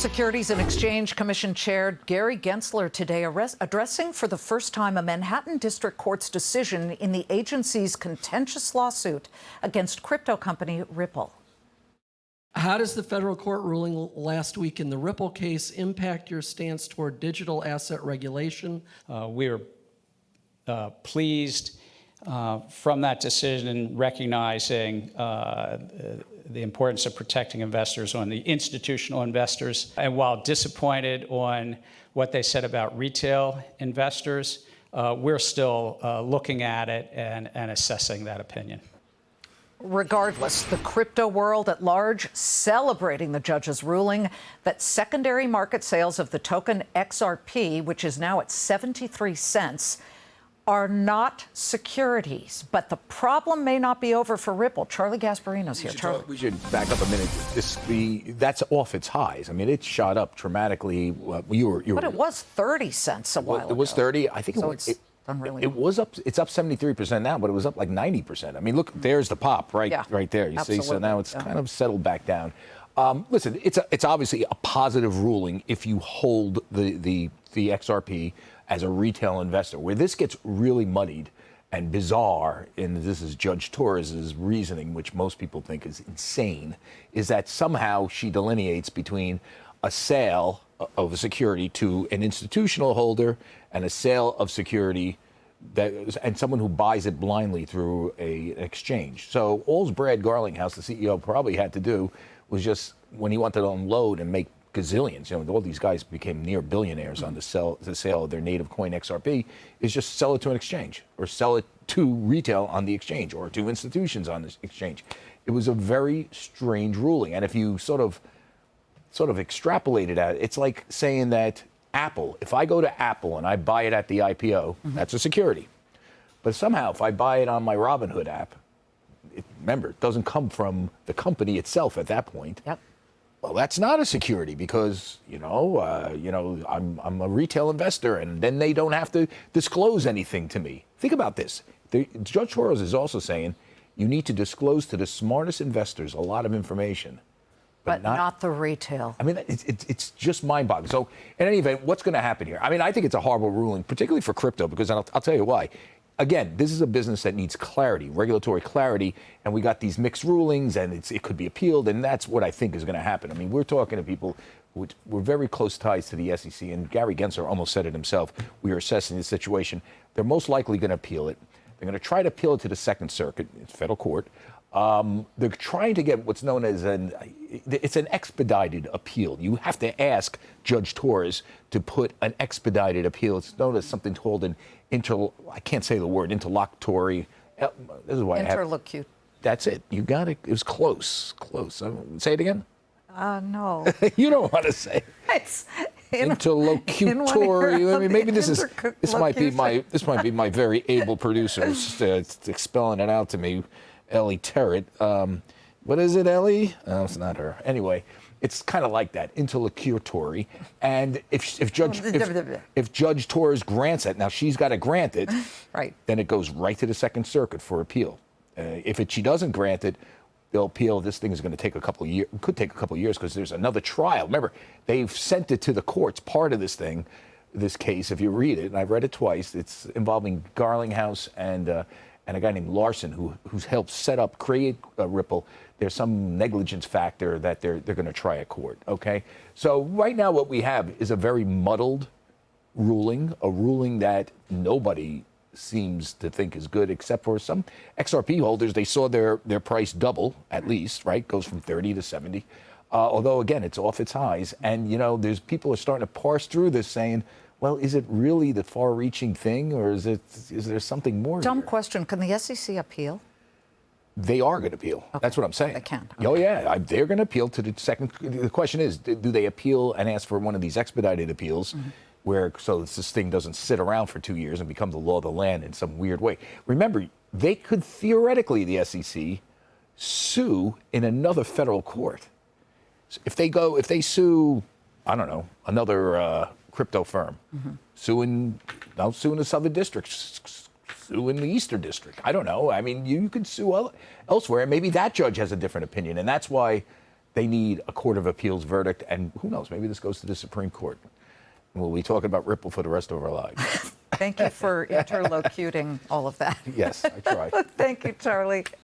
Securities and Exchange Commission Chair Gary Gensler today addressing for the first time a Manhattan District Court's decision in the agency's contentious lawsuit against crypto company Ripple. How does the federal court ruling last week in the Ripple case impact your stance toward digital asset regulation? We're pleased from that decision, recognizing the importance of protecting investors on the institutional investors. And while disappointed on what they said about retail investors, we're still looking at it and assessing that opinion. Regardless, the crypto world at large celebrating the judge's ruling that secondary market sales of the token XRP, which is now at 73 cents, are not securities. But the problem may not be over for Ripple. Charlie Gasparino's here. Charlie. We should back up a minute. That's off its highs. I mean, it shot up dramatically. But it was 30 cents a while ago. It was 30. I think it was up. It's up 73% now, but it was up like 90%. I mean, look, there's the pop right there. You see, so now it's kind of settled back down. Listen, it's obviously a positive ruling if you hold the XRP as a retail investor. Where this gets really muddied and bizarre, and this is Judge Torres's reasoning, which most people think is insane, is that somehow she delineates between a sale of a security to an institutional holder and a sale of security and someone who buys it blindly through an exchange. So all Brad Garlinghouse, the CEO, probably had to do was just, when he wanted to unload and make gazillions, all these guys became near billionaires on the sale of their native coin XRP, is just sell it to an exchange or sell it to retail on the exchange or to institutions on the exchange. It was a very strange ruling. And if you sort of extrapolated at it, it's like saying that Apple, if I go to Apple and I buy it at the IPO, that's a security. But somehow if I buy it on my Robinhood app, remember, it doesn't come from the company itself at that point. Yep. Well, that's not a security because, I'm a retail investor, and then they don't have to disclose anything to me. Think about this. Judge Torres is also saying you need to disclose to the smartest investors a lot of information. But not the retail. I mean, it's just mind-boggling. So, in any event, what's going to happen here? I mean, I think it's a horrible ruling, particularly for crypto, because I'll tell you why. Again, this is a business that needs clarity, regulatory clarity, and we got these mixed rulings, and it could be appealed, and that's what I think is going to happen. I mean, we're talking to people who were very close ties to the SEC, and Gary Gensler almost said it himself. We are assessing the situation. They're most likely going to appeal it. They're going to try to appeal it to the Second Circuit, federal court. They're trying to get what's known as an expedited appeal. You have to ask Judge Torres to put an expedited appeal. It's known as something called an I can't say the word, interlocutory. This is why Interlocute. That's it. You got it. It was close. Say it again. No. You don't want to say. It's interlocutory. I mean, maybe this might be my very able producer spelling it out to me. Ellie Terrett. What is it, Ellie? No, it's not her. Anyway, it's kind of like that, interlocutory. And if Judge Torres grants it, now she's got to grant it, right? Then it goes right to the Second Circuit for appeal. If she doesn't grant it, they'll appeal. This thing is going to take a couple of years. Could take a couple of years because there's another trial. Remember, they've sent it to the courts. Part of this case, if you read it, and I've read it twice, it's involving Garlinghouse and a guy named Larson who's helped create Ripple. There's some negligence factor that they're going to try at court. Okay, so right now what we have is a very muddled ruling, a ruling that nobody seems to think is good, except for some XRP holders. They saw their price double at least, right? Goes from 30 to 70. Although again, it's off its highs, and there's people are starting to parse through this, saying, well, is it really the far-reaching thing, or is there something more? Dumb question. Can the SEC appeal? They are going to appeal. Okay. That's what I'm saying. They can. Okay. Oh, yeah. They're going to appeal to the second. The question is, do they appeal and ask for one of these expedited appeals, so this thing doesn't sit around for 2 years and become the law of the land in some weird way? Remember, they could theoretically, the SEC, sue in another federal court. If they sue, I don't know, another crypto firm, suing the Southern District, sue in the Eastern District. I don't know. I mean, you could sue elsewhere. Maybe that judge has a different opinion, and that's why They need a Court of Appeals verdict, and who knows, maybe this goes to the Supreme Court. And we'll be talking about Ripple for the rest of our lives. Thank you for interlocuting all of that. Yes, I try. Thank you, Charlie.